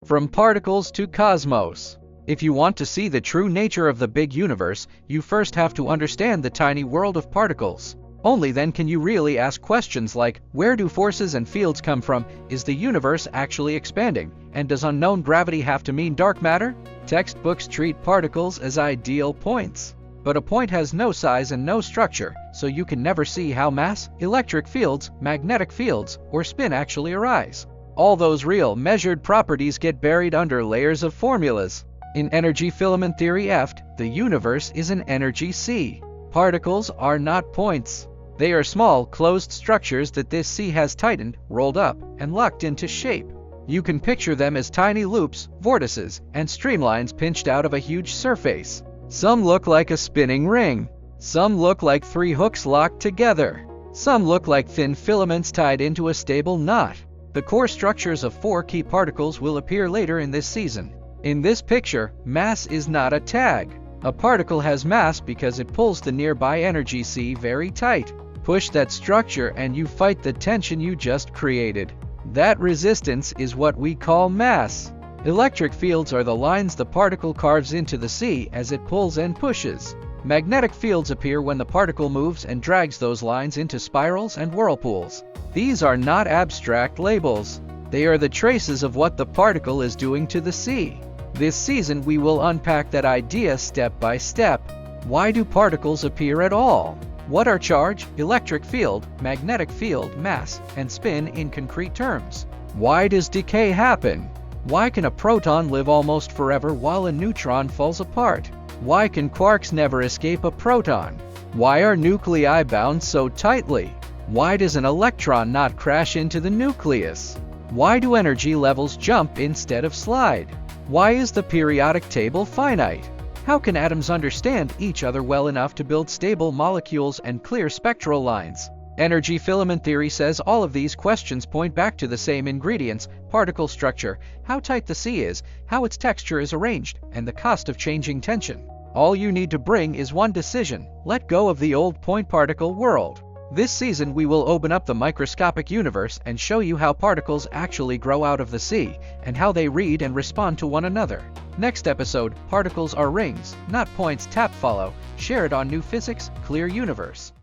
From particles to cosmos. If you want to see the true nature of the big universe, you first have to understand the tiny world of particles. Only then can you really ask questions like, where do forces and fields come from? Is the universe actually expanding? And does unknown gravity have to mean dark matter? Textbooks treat particles as ideal points. But a point has no size and no structure, so you can never see how mass, electric fields, magnetic fields, or spin actually arise. All those real, measured properties get buried under layers of formulas. In energy filament theory F, the universe is an energy sea. Particles are not points. They are small, closed structures that this sea has tightened, rolled up, and locked into shape. You can picture them as tiny loops, vortices, and streamlines pinched out of a huge surface. Some look like a spinning ring. Some look like three hooks locked together. Some look like thin filaments tied into a stable knot. The core structures of 4 key particles will appear later in this season. In this picture, mass is not a tag. A particle has mass because it pulls the nearby energy sea very tight. Push that structure and you fight the tension you just created. That resistance is what we call mass. Electric fields are the lines the particle carves into the sea as it pulls and pushes. Magnetic fields appear when the particle moves and drags those lines into spirals and whirlpools. These are not abstract labels. They are the traces of what the particle is doing to the sea. This season we will unpack that idea step by step. Why do particles appear at all? What are charge, electric field, magnetic field, mass, and spin in concrete terms? Why does decay happen? Why can a proton live almost forever while a neutron falls apart? Why can quarks never escape a proton? Why are nuclei bound so tightly? Why does an electron not crash into the nucleus? Why do energy levels jump instead of slide? Why is the periodic table finite? How can atoms understand each other well enough to build stable molecules and clear spectral lines? Energy filament theory says all of these questions point back to the same ingredients: particle structure, how tight the sea is, how its texture is arranged, and the cost of changing tension. All you need to bring is one decision: let go of the old point-particle world. This season we will open up the microscopic universe and show you how particles actually grow out of the sea, and how they read and respond to one another. Next episode, particles are rings, not points. Tap follow, share it on New Physics, Clear Universe.